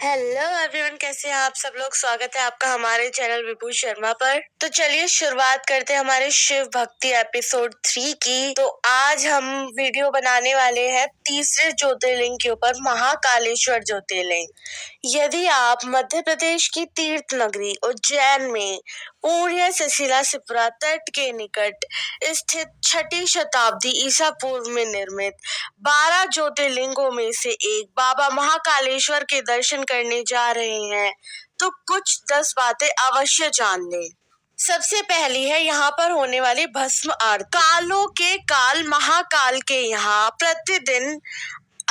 Hello everyone, कैसे हैं आप सब लोग। स्वागत है आपका हमारे चैनल विभू शर्मा पर। तो चलिए शुरुआत करते हैं हमारे शिव भक्ति एपिसोड 3 की। तो आज हम वीडियो बनाने वाले हैं तीसरे ज्योतिर्लिंग के ऊपर, महाकालेश्वर ज्योतिर्लिंग। यदि आप मध्य प्रदेश की तीर्थ नगरी उज्जैन में पूर्व सशिला सिपरा तट के निकट स्थित 6ठी शताब्दी ईसा पूर्व में निर्मित 12 ज्योतिर्लिंगों में से एक बाबा महाकालेश्वर के दर्शन करने जा रहे हैं तो कुछ 10 बातें अवश्य जान लें। सबसे पहली है यहाँ पर होने वाली भस्म आरती। कालों के काल महाकाल के यहाँ प्रतिदिन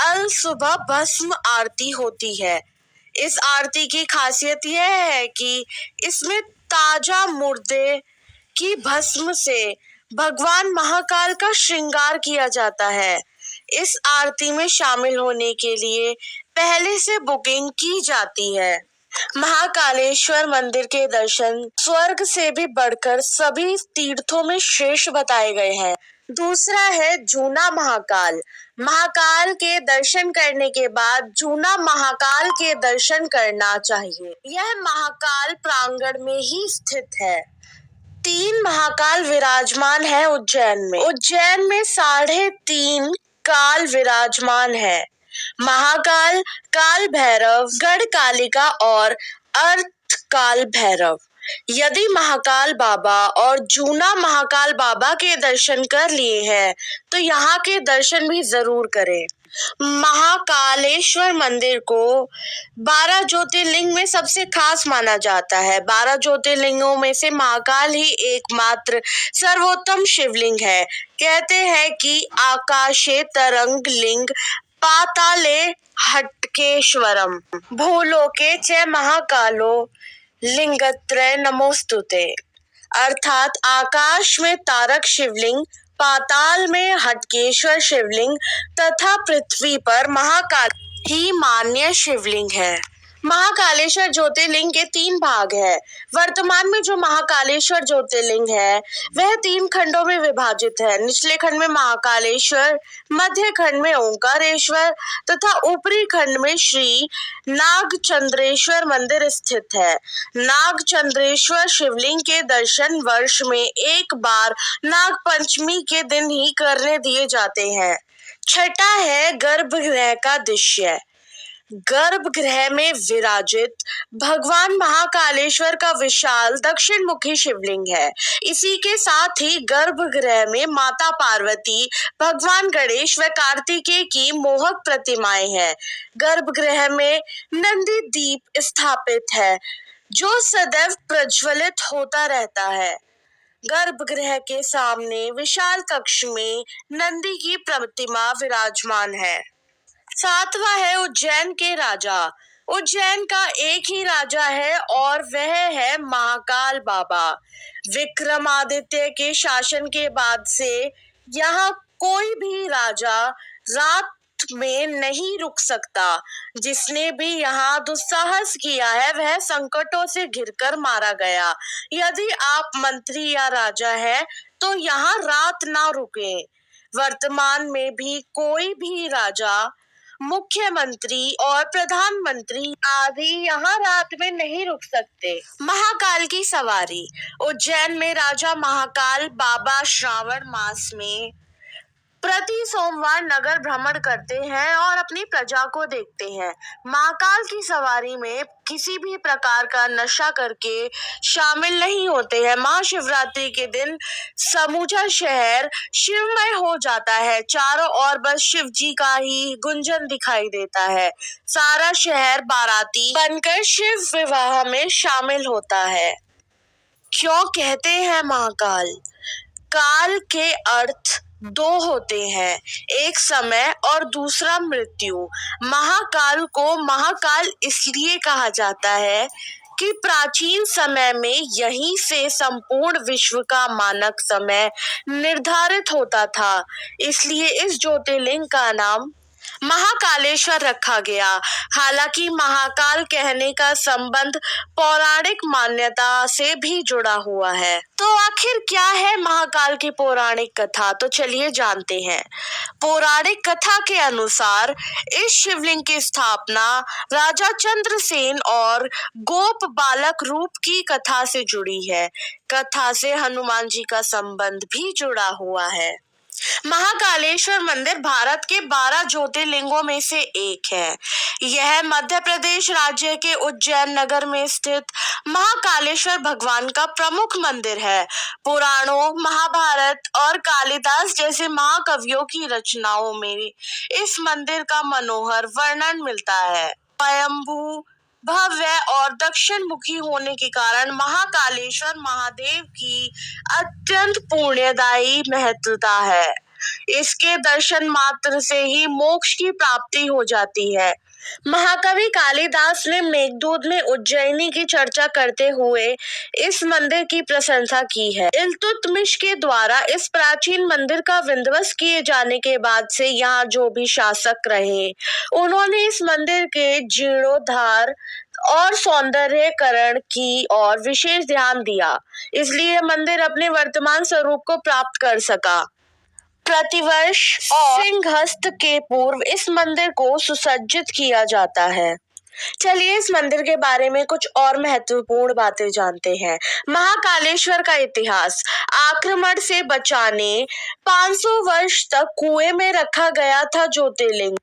अल सुबह भस्म आरती होती है। इस आरती की खासियत यह है कि इसमें ताजा मुर्दे की भस्म से भगवान महाकाल का श्रृंगार किया जाता है। इस आरती में शामिल होने के लिए पहले से बुकिंग की जाती है। महाकालेश्वर मंदिर के दर्शन स्वर्ग से भी बढ़कर सभी तीर्थों में श्रेष्ठ बताए गए हैं। दूसरा है जूना महाकाल। महाकाल के दर्शन करने के बाद जूना महाकाल के दर्शन करना चाहिए। यह महाकाल प्रांगण में ही स्थित है। 3 महाकाल विराजमान है उज्जैन में। उज्जैन में 3.5 काल विराजमान है। महाकाल, काल भैरव, गढ़ कालिका और अर्थ काल भैरव। यदि महाकाल बाबा और जूना महाकाल बाबा के दर्शन कर लिए हैं तो यहाँ के दर्शन भी जरूर करें। महाकालेश्वर मंदिर को 12 ज्योतिर्लिंग में सबसे खास माना जाता है। 12 ज्योतिर्लिंगों में से महाकाल ही एकमात्र सर्वोत्तम शिवलिंग है। कहते हैं कि आकाशे तरंग लिंग पाताले हटकेश्वरम भूलोके च महाकालो लिंगत्रय नमोस्तुते। अर्थात आकाश में तारक शिवलिंग, पाताल में हटकेश्वर शिवलिंग तथा पृथ्वी पर महाकाल ही मान्य शिवलिंग है। महाकालेश्वर ज्योतिर्लिंग के 3 भाग है। वर्तमान में जो महाकालेश्वर ज्योतिर्लिंग है वह 3 खंडों में विभाजित है। निचले खंड में महाकालेश्वर, मध्य खंड में ओंकारेश्वर तथा ऊपरी खंड में श्री नागचंद्रेश्वर मंदिर स्थित है। नागचंद्रेश्वर शिवलिंग के दर्शन वर्ष में एक बार नाग पंचमी के दिन ही करने दिए जाते हैं। छठा है गर्भगृह का दृश्य। गर्भगृह में विराजित भगवान महाकालेश्वर का विशाल दक्षिण मुखी शिवलिंग है। इसी के साथ ही गर्भगृह में माता पार्वती, भगवान गणेश व कार्तिकेय की मोहक प्रतिमाएं हैं। गर्भगृह में नंदी दीप स्थापित है जो सदैव प्रज्वलित होता रहता है। गर्भगृह के सामने विशाल कक्ष में नंदी की प्रतिमा विराजमान है। 7वां है उज्जैन के राजा। उज्जैन का एक ही राजा है और वह है महाकाल बाबा। विक्रमादित्य के शासन के बाद से यहाँ कोई भी राजा रात में नहीं रुक सकता। जिसने भी यहाँ दुस्साहस किया है वह संकटों से घिरकर मारा गया। यदि आप मंत्री या राजा हैं तो यहाँ रात ना रुके। वर्तमान में भी कोई भी राजा, मुख्यमंत्री और प्रधानमंत्री आदि यहाँ रात में नहीं रुक सकते। महाकाल की सवारी। उज्जैन में राजा महाकाल बाबा श्रावण मास में प्रति सोमवार नगर भ्रमण करते हैं और अपनी प्रजा को देखते हैं। महाकाल की सवारी में किसी भी प्रकार का नशा करके शामिल नहीं होते हैं। महाशिवरात्रि के दिन समूचा शहर शिवमय हो जाता है। चारों ओर बस शिव जी का ही गुंजन दिखाई देता है। सारा शहर बाराती बनकर शिव विवाह में शामिल होता है। क्यों कहते हैं महाकाल? काल के अर्थ 2 होते हैं, एक समय और दूसरा मृत्यु। महाकाल को महाकाल इसलिए कहा जाता है कि प्राचीन समय में यहीं से संपूर्ण विश्व का मानक समय निर्धारित होता था। इसलिए इस ज्योतिर्लिंग का नाम महाकालेश्वर रखा गया। हालांकि महाकाल कहने का संबंध पौराणिक मान्यता से भी जुड़ा हुआ है। तो आखिर क्या है महाकाल की पौराणिक कथा, तो चलिए जानते हैं। पौराणिक कथा के अनुसार इस शिवलिंग की स्थापना राजा चंद्रसेन और गोप बालक रूप की कथा से जुड़ी है। कथा से हनुमान जी का संबंध भी जुड़ा हुआ है। महाकालेश्वर मंदिर भारत के 12 ज्योतिर्लिंगों में से एक है। यह मध्य प्रदेश राज्य के उज्जैन नगर में स्थित महाकालेश्वर भगवान का प्रमुख मंदिर है। पुराणों, महाभारत और कालिदास जैसे महाकवियों की रचनाओं में इस मंदिर का मनोहर वर्णन मिलता है। स्वयंभू, भव्य और दक्षिण मुखी होने के कारण महाकालेश्वर महादेव की अत्यंत पुण्यदायी महत्वता है। इसके दर्शन मात्र से ही मोक्ष की प्राप्ति हो जाती है। महाकवि कालिदास ने मेघदूत में उज्जैनी की चर्चा करते हुए इस मंदिर की प्रशंसा की है। इल्तुतमिश के द्वारा इस प्राचीन मंदिर का विध्वंस किए जाने के बाद से यहाँ जो भी शासक रहे, उन्होंने इस मंदिर के जीर्णोद्धार और सौंदर्यीकरण की और विशेष ध्यान दिया। इसलिए यह मंदिर अपने वर्तमान स्वरूप को प्राप्त कर सका। प्रतिवर्ष सिंहस्थ के पूर्व इस मंदिर को सुसज्जित किया जाता है। चलिए इस मंदिर के बारे में कुछ और महत्वपूर्ण बातें जानते हैं। महाकालेश्वर का इतिहास। आक्रमण से बचाने 500 वर्ष तक कुएं में रखा गया था ज्योतिर्लिंग।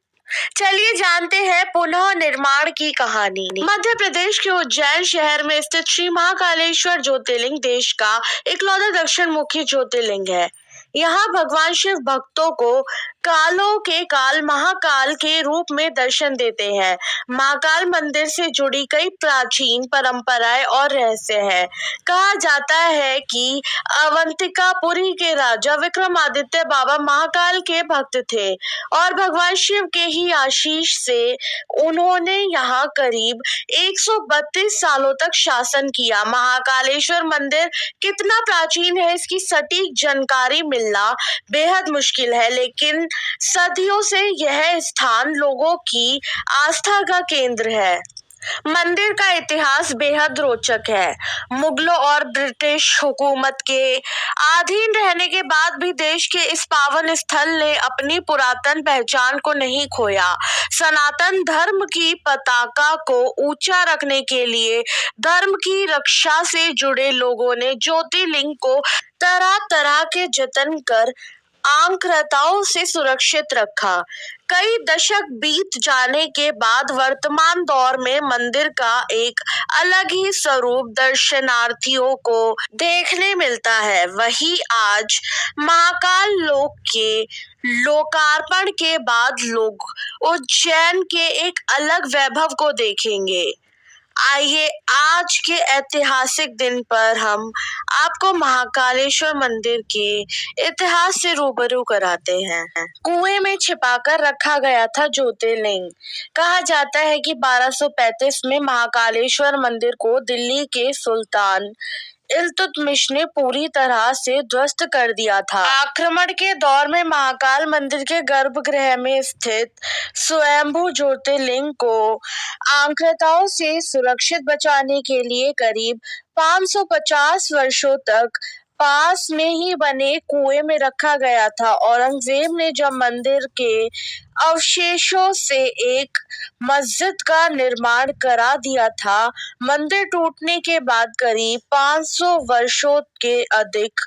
चलिए जानते हैं पुनः निर्माण की कहानी। मध्य प्रदेश के उज्जैन शहर में स्थित श्री महाकालेश्वर ज्योतिर्लिंग देश का इकलौता दक्षिण मुखी ज्योतिर्लिंग है। यहाँ भगवान शिव भक्तों को कालों के काल महाकाल के रूप में दर्शन देते हैं। महाकाल मंदिर से जुड़ी कई प्राचीन परंपराएं और रहस्य है। कहा जाता है कि अवंतिकापुरी के राजा विक्रमादित्य बाबा महाकाल के भक्त थे और भगवान शिव के ही आशीष से उन्होंने यहाँ करीब 132 सालों तक शासन किया। महाकालेश्वर मंदिर कितना प्राचीन है, इसकी सटीक जानकारी मिलना बेहद मुश्किल है, लेकिन सदियों से यह स्थान लोगों की आस्था का केंद्र है। मंदिर का इतिहास बेहद रोचक है। मुगलों और ब्रिटिश हुकूमत के अधीन रहने के बाद भी देश के इस पावन स्थल ने अपनी पुरातन पहचान को नहीं खोया। सनातन धर्म की पताका को ऊंचा रखने के लिए धर्म की रक्षा से जुड़े लोगों ने ज्योतिर्लिंग को तरह तरह के जतन कर आक्रांताओं से सुरक्षित रखा। कई दशक बीत जाने के बाद वर्तमान दौर में मंदिर का एक अलग ही स्वरूप दर्शनार्थियों को देखने मिलता है। वहीं आज महाकाल लोक के लोकार्पण के बाद लोग उज्जैन के एक अलग वैभव को देखेंगे। आइए आज के ऐतिहासिक दिन पर हम आपको महाकालेश्वर मंदिर के इतिहास से रूबरू कराते हैं। कुएं में छिपाकर रखा गया था ज्योतिर्लिंग। कहा जाता है कि 1235 में महाकालेश्वर मंदिर को दिल्ली के सुल्तान इल्तुतमिश ने पूरी तरह से ध्वस्त कर दिया था। आक्रमण के दौर में महाकाल मंदिर के गर्भगृह में स्थित स्वयंभू ज्योतिर्लिंग को आक्रांताओं से सुरक्षित बचाने के लिए करीब 550 वर्षों तक पास में ही बने कुएं में रखा गया था। औरंगजेब ने जब मंदिर के अवशेषों से एक मस्जिद का निर्माण करा दिया था, मंदिर टूटने के बाद करीब 500 वर्षों के अधिक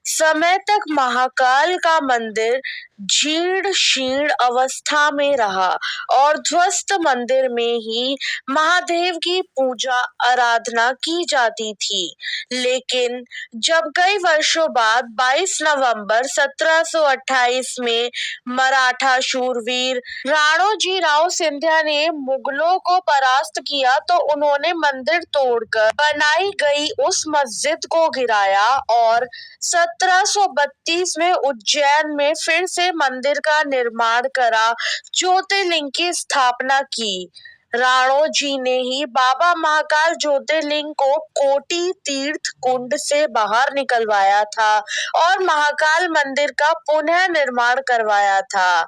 समय तक महाकाल का मंदिर जीर्ण शीर्ण अवस्था में रहा और ध्वस्त मंदिर में ही महादेव की पूजा आराधना की जाती थी। लेकिन जब कई वर्षों बाद 22 नवंबर 1728 में मराठा शूरवीर राणोजी राव सिंधिया ने मुगलों को परास्त किया तो उन्होंने मंदिर तोड़कर बनाई गई उस मस्जिद को गिराया और 1732 में उज्जैन में फिर से मंदिर का निर्माण करा ज्योतिर्लिंग की स्थापना की। राणो जी ने ही बाबा महाकाल ज्योतिर्लिंग को कोटि तीर्थ कुंड से बाहर निकलवाया था और महाकाल मंदिर का पुनः निर्माण करवाया था।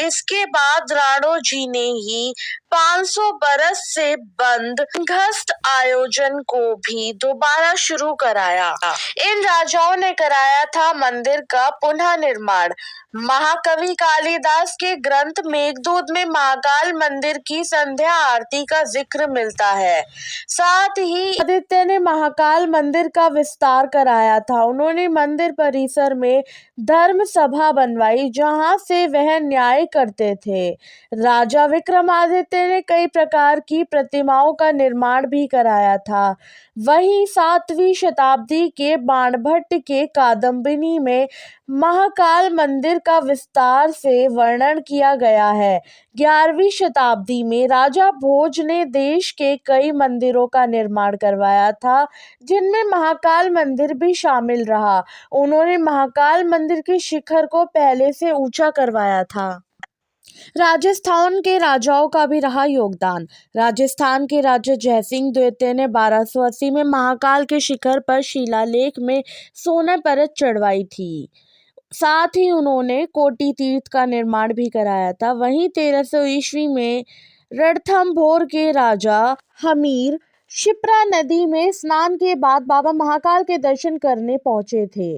इसके बाद राणो जी ने ही 500 बरस से बंद ध्वस्त आयोजन को भी दोबारा शुरू कराया। इन राजाओं ने कराया था मंदिर का पुनः निर्माण। महाकवि कालिदास के ग्रंथ मेघदूत में महाकाल मंदिर की संध्या आरती का जिक्र मिलता है। साथ ही आदित्य ने महाकाल मंदिर का विस्तार कराया था। उन्होंने मंदिर परिसर में धर्म सभा बनवाई जहां से वह न्याय करते थे। राजा विक्रमादित्य ने कई प्रकार की प्रतिमाओं का निर्माण भी कराया था। वहीं 7वीं शताब्दी के बाणभट्ट के कादम्बिनी में महाकाल मंदिर का विस्तार से वर्णन किया गया है। 11वीं शताब्दी में राजा भोज ने देश के कई मंदिरों का निर्माण करवाया था जिनमें महाकाल मंदिर भी शामिल रहा। उन्होंने महाकाल मंदिर के शिखर को पहले से ऊंचा करवाया था। राजस्थान के राजाओं का भी रहा योगदान। राजस्थान के राजा जयसिंह द्वितीय ने 1280 में महाकाल के शिखर पर शिलालेख में सोने परत चढ़वाई थी। साथ ही उन्होंने कोटि तीर्थ का निर्माण भी कराया था। वहीं 1300 ईस्वी में रणथंभौर के राजा हमीर शिप्रा नदी में स्नान के बाद बाबा महाकाल के दर्शन करने पहुंचे थे।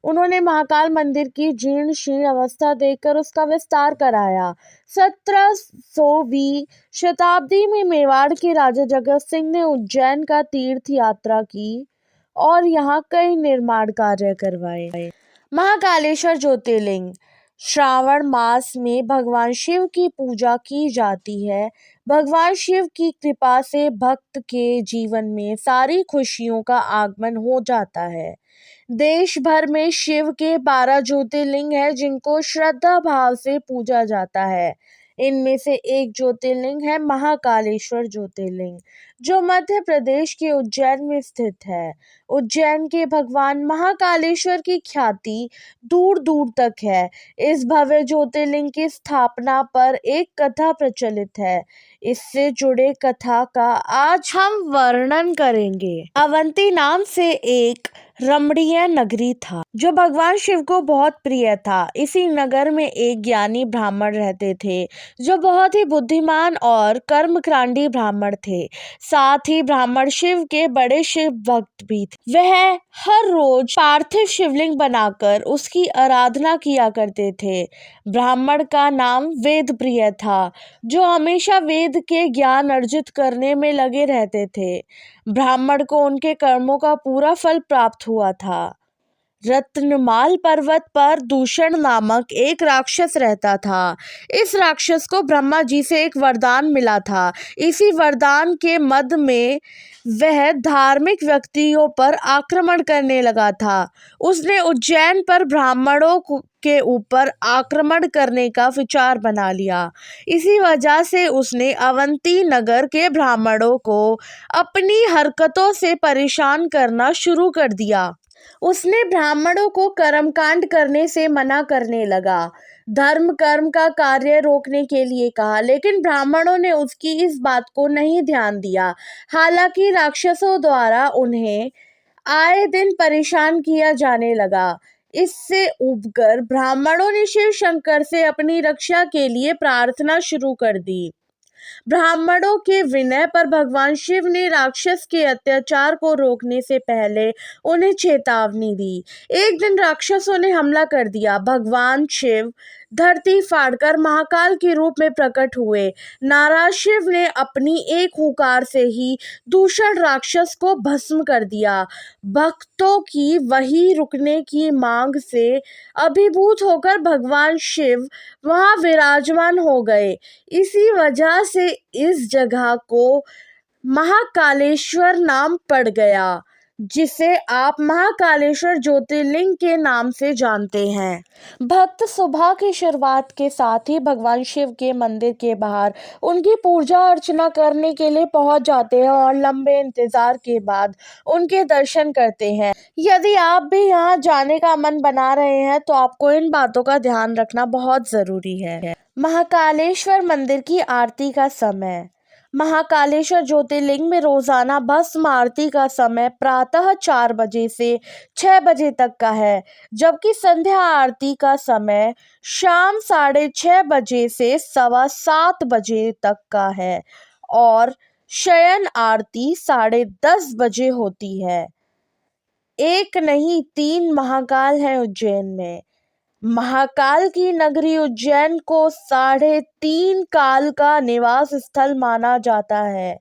उन्होंने महाकाल मंदिर की जीर्ण शीर्ण अवस्था देखकर उसका विस्तार कराया। 17वीं शताब्दी में मेवाड़ के राजा जगत सिंह ने उज्जैन का तीर्थ यात्रा की और यहाँ कई निर्माण कार्य करवाए। महाकालेश्वर ज्योतिर्लिंग श्रावण मास में भगवान शिव की पूजा की जाती है। भगवान शिव की कृपा से भक्त के जीवन में सारी खुशियों का आगमन हो जाता है। देश भर में शिव के 12 ज्योतिर्लिंग हैं जिनको श्रद्धा भाव से पूजा जाता है। इनमें से एक ज्योतिर्लिंग है महाकालेश्वर ज्योतिर्लिंग जो मध्य प्रदेश के उज्जैन में स्थित है। उज्जैन के भगवान महाकालेश्वर की ख्याति दूर दूर तक है। इस भव्य ज्योतिर्लिंग की स्थापना पर एक कथा प्रचलित है। इससे जुड़े कथा का आज हम वर्णन करेंगे। अवंती नाम से एक रमणीय नगरी था जो भगवान शिव को बहुत प्रिय था। इसी नगर में एक ज्ञानी ब्राह्मण रहते थे जो बहुत ही बुद्धिमान और कर्मकांडी ब्राह्मण थे। साथ ही ब्राह्मण शिव के बड़े शिव भक्त भी थे। वह हर रोज पार्थिव शिवलिंग बनाकर उसकी आराधना किया करते थे। ब्राह्मण का नाम वेदप्रिय था जो हमेशा वेद के ज्ञान अर्जित करने में लगे रहते थे। ब्राह्मण को उनके कर्मों का पूरा फल प्राप्त हुआ था। रत्नमाल पर्वत पर दूषण नामक एक राक्षस रहता था। इस राक्षस को ब्रह्मा जी से एक वरदान मिला था। इसी वरदान के मद में वह धार्मिक व्यक्तियों पर आक्रमण करने लगा था। उसने उज्जैन पर ब्राह्मणों के ऊपर आक्रमण करने का विचार बना लिया। इसी वजह से उसने अवंती नगर के ब्राह्मणों को अपनी हरकतों से परेशान करना शुरू कर दिया। उसने ब्राह्मणों को कर्मकांड करने से मना करने लगा, धर्म कर्म का कार्य रोकने के लिए कहा, लेकिन ब्राह्मणों ने उसकी इस बात को नहीं ध्यान दिया। हालांकि राक्षसों द्वारा उन्हें आए दिन परेशान किया जाने लगा। इससे उबकर ब्राह्मणों ने शिव शंकर से अपनी रक्षा के लिए प्रार्थना शुरू कर दी। ब्राह्मणों के विनय पर भगवान शिव ने राक्षस के अत्याचार को रोकने से पहले उन्हें चेतावनी दी। एक दिन राक्षसों ने हमला कर दिया। भगवान शिव धरती फाड़कर महाकाल के रूप में प्रकट हुए। नाराज शिव ने अपनी एक हुंकार से ही दूषण राक्षस को भस्म कर दिया। भक्तों की वही रुकने की मांग से अभिभूत होकर भगवान शिव वहां विराजमान हो गए। इसी वजह से इस जगह को महाकालेश्वर नाम पड़ गया, जिसे आप महाकालेश्वर ज्योतिर्लिंग के नाम से जानते हैं। भक्त सुबह की शुरुआत के साथ ही भगवान शिव के मंदिर के बाहर उनकी पूजा अर्चना करने के लिए पहुंच जाते हैं और लंबे इंतजार के बाद उनके दर्शन करते हैं। यदि आप भी यहां जाने का मन बना रहे हैं तो आपको इन बातों का ध्यान रखना बहुत जरूरी है। महाकालेश्वर मंदिर की आरती का समय महाकालेश्वर ज्योतिर्लिंग में रोजाना भस्म आरती का समय प्रातः 4 बजे से 6 बजे तक का है, जबकि संध्या आरती का समय शाम 6:30 बजे से 7:15 बजे तक का है और शयन आरती 10:30 बजे होती है। एक नहीं 3 महाकाल हैं उज्जैन में। महाकाल की नगरी उज्जैन को 3.5 काल का निवास स्थल माना जाता है।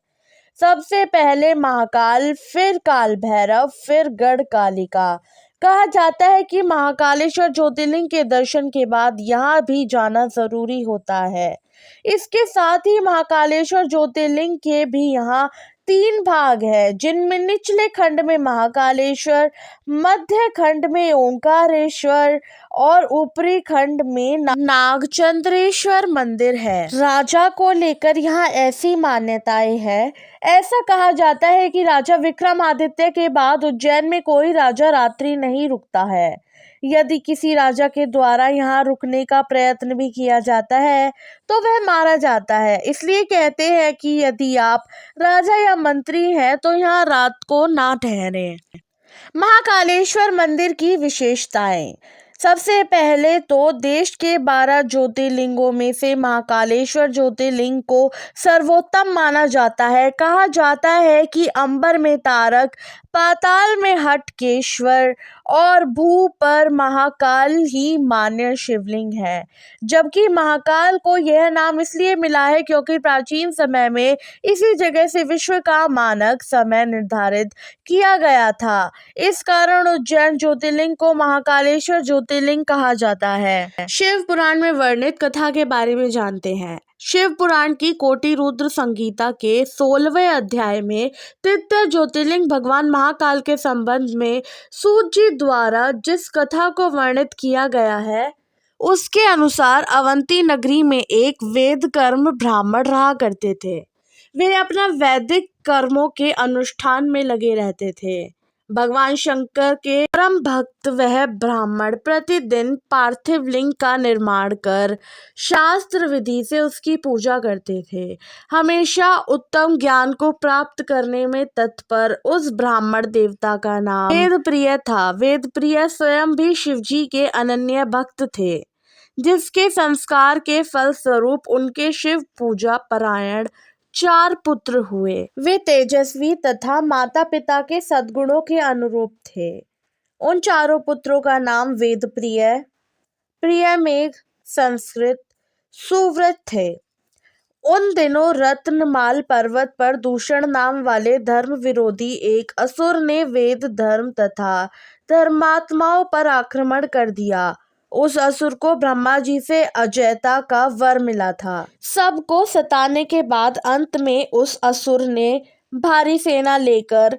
सबसे पहले महाकाल, फिर काल भैरव, फिर गढ़ कालिका। कहा जाता है कि महाकालेश्वर ज्योतिर्लिंग के दर्शन के बाद यहाँ भी जाना जरूरी होता है। इसके साथ ही महाकालेश्वर ज्योतिर्लिंग के भी यहाँ 3 भाग है, जिनमें निचले खंड में महाकालेश्वर, मध्य खंड में ओंकारेश्वर और ऊपरी खंड में नागचंद्रेश्वर मंदिर है। राजा को लेकर यहाँ ऐसी मान्यताएं हैं। ऐसा कहा जाता है कि राजा विक्रमादित्य के बाद उज्जैन में कोई राजा रात्रि नहीं रुकता है। यदि किसी राजा के द्वारा यहाँ रुकने का प्रयत्न भी किया जाता है तो वह मारा जाता है। इसलिए कहते हैं कि यदि आप राजा या मंत्री हैं तो यहाँ रात को ना ठहरें। महाकालेश्वर मंदिर की विशेषताएं। सबसे पहले तो देश के 12 ज्योतिर्लिंगों में से महाकालेश्वर ज्योतिर्लिंग को सर्वोत्तम माना जाता है। कहा जाता है कि अंबर में तारक, पाताल में हटकेश्वर और भू पर महाकाल ही मान्य शिवलिंग है। जबकि महाकाल को यह नाम इसलिए मिला है क्योंकि प्राचीन समय में इसी जगह से विश्व का मानक समय निर्धारित किया गया था। इस कारण उज्जैन ज्योतिर्लिंग को महाकालेश्वर ज्योतिर्लिंग कहा जाता है। शिव पुराण में वर्णित कथा के बारे में जानते हैं। शिव पुराण की कोटि रुद्र संगीता के 16वें अध्याय में तृतीय ज्योतिर्लिंग भगवान महाकाल के संबंध में सूत जी द्वारा जिस कथा को वर्णित किया गया है, उसके अनुसार अवंती नगरी में एक वेद कर्म ब्राह्मण रहा करते थे। वे अपना वैदिक कर्मों के अनुष्ठान में लगे रहते थे। भगवान शंकर के परम भक्त वह ब्राह्मण प्रतिदिन पार्थिव लिंग का निर्माण कर शास्त्र विधि से उसकी पूजा करते थे। हमेशा उत्तम ज्ञान को प्राप्त करने में तत्पर उस ब्राह्मण देवता का नाम वेदप्रिय था। वेदप्रिय स्वयं भी शिवजी के अनन्य भक्त थे, जिसके संस्कार के फल स्वरूप उनके शिव पूजा परायण 4 पुत्र हुए। वे तेजस्वी तथा माता पिता के सद्गुणों के अनुरूप थे। उन 4 पुत्रों का नाम वेदप्रिय, प्रियमेघ, संस्कृत, सुव्रत थे। उन दिनों रत्नमाल पर्वत पर दूषण नाम वाले धर्म विरोधी एक असुर ने वेद धर्म तथा धर्मात्माओं पर आक्रमण कर दिया। उस असुर को ब्रह्मा जी से अजयता का वर मिला था। सबको सताने के बाद अंत में उस असुर ने भारी सेना लेकर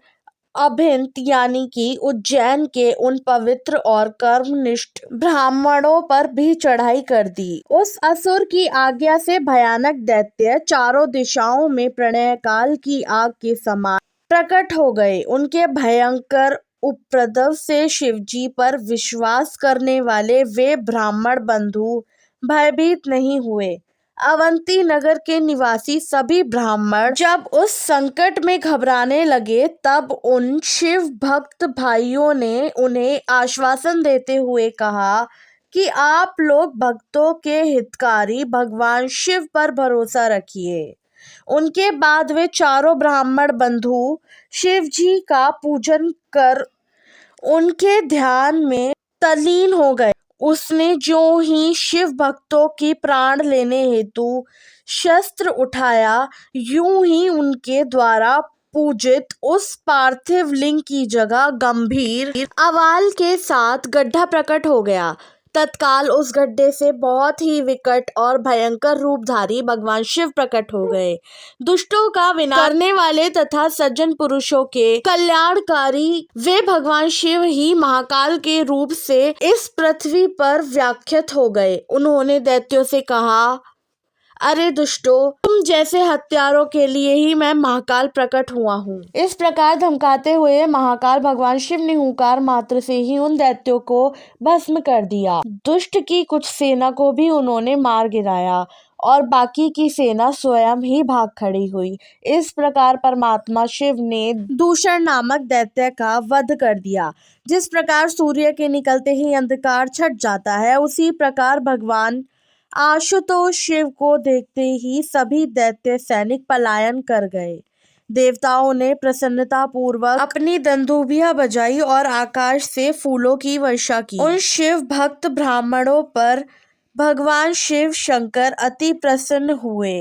अभिंत यानी कि उज्जैन के उन पवित्र और कर्मनिष्ठ ब्राह्मणों पर भी चढ़ाई कर दी। उस असुर की आज्ञा से भयानक दैत्य चारों दिशाओं में प्रलय काल की आग के समान प्रकट हो गए। उनके भयंकर उपद्रव से शिवजी पर विश्वास करने वाले वे ब्राह्मण बंधु भयभीत नहीं हुए। अवंती नगर के निवासी सभी ब्राह्मण जब उस संकट में घबराने लगे, तब उन शिव भक्त भाइयों ने उन्हें आश्वासन देते हुए कहा कि आप लोग भक्तों के हितकारी भगवान शिव पर भरोसा रखिए। उनके बाद वे चारों ब्राह्मण बंधु शिव जी का पूजन कर उनके ध्यान में तल्लीन हो गए। उसने जो ही शिव भक्तों की प्राण लेने हेतु शस्त्र उठाया, यूं ही उनके द्वारा पूजित उस पार्थिव लिंग की जगह गंभीर अवाल के साथ गड्ढा प्रकट हो गया। तत्काल उस गड्ढे से बहुत ही विकट और भयंकर रूपधारी भगवान शिव प्रकट हो गए। दुष्टों का विनाश करने वाले तथा सज्जन पुरुषों के कल्याणकारी वे भगवान शिव ही महाकाल के रूप से इस पृथ्वी पर व्याख्यात हो गए। उन्होंने दैत्यों से कहा, अरे दुष्टों, तुम जैसे हत्यारों के लिए ही मैं महाकाल प्रकट हुआ हूँ। इस प्रकार धमकाते हुए महाकाल भगवान शिव ने हुंकार मात्र से ही उन दैत्यों को भस्म कर दिया। दुष्ट की कुछ सेना को भी उन्होंने मार गिराया। और बाकी की सेना स्वयं ही भाग खड़ी हुई। इस प्रकार परमात्मा शिव ने दूषण नामक दैत्य का वध कर दिया। जिस प्रकार सूर्य के निकलते ही अंधकार छट जाता है, उसी प्रकार भगवान आशुतोष शिव को देखते ही सभी दैत्य सैनिक पलायन कर गए। देवताओं ने प्रसन्नता पूर्वक अपनी दंदूभियां बजाई और आकाश से फूलों की वर्षा की। उन शिव भक्त ब्राह्मणों पर भगवान शिव शंकर अति प्रसन्न हुए।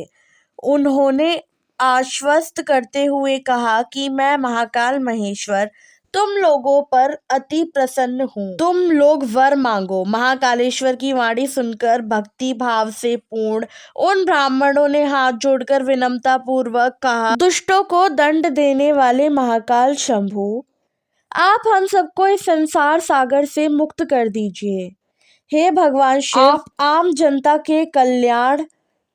उन्होंने आश्वस्त करते हुए कहा कि मैं महाकाल महेश्वर तुम लोगों पर अति प्रसन्न हूँ, तुम लोग वर मांगो। महाकालेश्वर की वाणी सुनकर भक्ति भाव से पूर्ण उन ब्राह्मणों ने हाथ जोड़कर विनम्रता पूर्वक कहा, दुष्टों को दंड देने वाले महाकाल शंभु, आप हम सबको इस संसार सागर से मुक्त कर दीजिए। हे भगवान शिव, आप आम जनता के कल्याण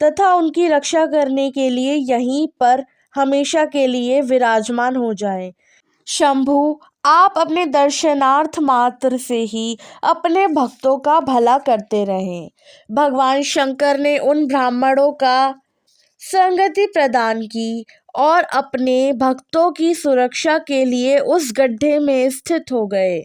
तथा उनकी रक्षा करने के लिए यहीं पर हमेशा के लिए विराजमान हो जाएं। शंभु, आप अपने दर्शनार्थ मात्र से ही अपने भक्तों का भला करते रहें। भगवान शंकर ने उन ब्राह्मणों का संगति प्रदान की और अपने भक्तों की सुरक्षा के लिए उस गड्ढे में स्थित हो गए।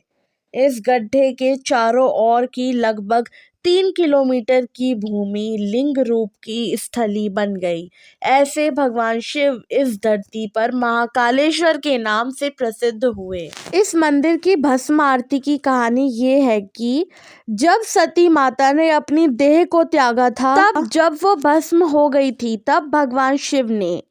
इस गड्ढे के चारों ओर की लगभग 3 किलोमीटर की भूमि लिंग रूप की स्थली बन गई। ऐसे भगवान शिव इस धरती पर महाकालेश्वर के नाम से प्रसिद्ध हुए। इस मंदिर की भस्म आरती की कहानी ये है कि जब सती माता ने अपनी देह को त्यागा था, तब जब वो भस्म हो गई थी, तब भगवान शिव ने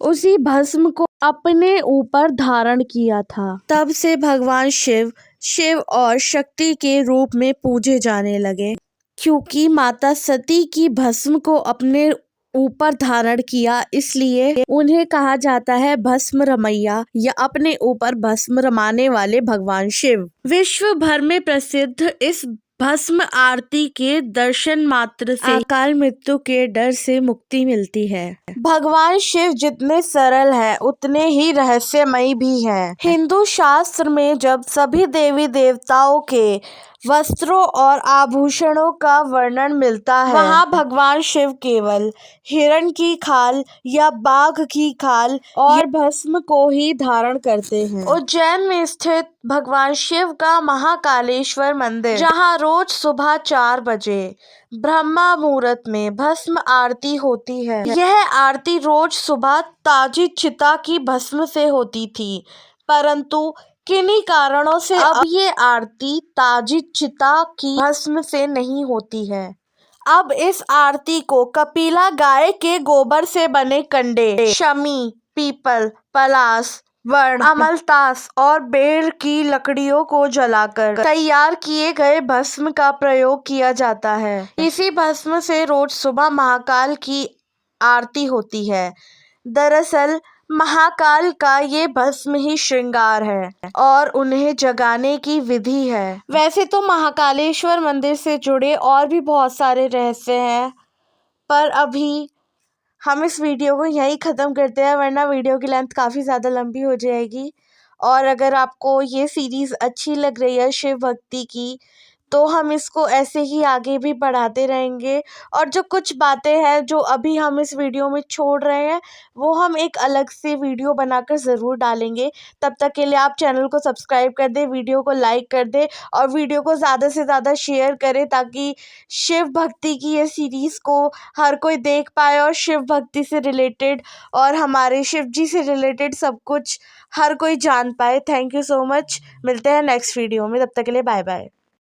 उसी भस्म को अपने ऊपर धारण किया था। तब से भगवान शिव और शक्ति के रूप में पूजे जाने लगे। क्योंकि माता सती की भस्म को अपने ऊपर धारण किया, इसलिए उन्हें कहा जाता है भस्म रमैया या अपने ऊपर भस्म रमाने वाले भगवान शिव। विश्व भर में प्रसिद्ध इस भस्म आरती के दर्शन मात्र से अकाल मृत्यु के डर से मुक्ति मिलती है। भगवान शिव जितने सरल हैं, उतने ही रहस्यमयी भी हैं। हिंदू शास्त्र में जब सभी देवी देवताओं के वस्त्रों और आभूषणों का वर्णन मिलता है, वहाँ भगवान शिव केवल हिरण की खाल या बाघ की खाल और भस्म को ही धारण करते हैं। उज्जैन में स्थित भगवान शिव का महाकालेश्वर मंदिर, जहाँ रोज सुबह 4 बजे ब्रह्मा मुहूर्त में भस्म आरती होती है। यह आरती रोज सुबह ताजी चिता की भस्म से होती थी, परंतु किन्हीं कारणों से अब ये आरती ताजी चिता की भस्म से नहीं होती है। अब इस आरती को कपिला गाय के गोबर से बने कंडे, शमी, पीपल, पलास, वर्ण, अमलतास और बेर की लकड़ियों को जलाकर तैयार किए गए भस्म का प्रयोग किया जाता है। इसी भस्म से रोज सुबह महाकाल की आरती होती है। दरअसल महाकाल का ये भस्म ही श्रृंगार है और उन्हें जगाने की विधि है। वैसे तो महाकालेश्वर मंदिर से जुड़े और भी बहुत सारे रहस्य हैं, पर अभी हम इस वीडियो को यहीं ख़त्म करते हैं, वरना वीडियो की लेंथ काफ़ी ज़्यादा लंबी हो जाएगी। और अगर आपको ये सीरीज़ अच्छी लग रही है शिव भक्ति की, तो हम इसको ऐसे ही आगे भी बढ़ाते रहेंगे। और जो कुछ बातें हैं जो अभी हम इस वीडियो में छोड़ रहे हैं, वो हम एक अलग से वीडियो बनाकर ज़रूर डालेंगे। तब तक के लिए आप चैनल को सब्सक्राइब कर दें, वीडियो को लाइक कर दें और वीडियो को ज़्यादा से ज़्यादा शेयर करें, ताकि शिव भक्ति की ये सीरीज़ को हर कोई देख पाए और शिव भक्ति से रिलेटेड और हमारे शिव जी से रिलेटेड सब कुछ हर कोई जान पाए। Thank you so much. मिलते हैं नेक्स्ट वीडियो में, तब तक के लिए बाय बाय।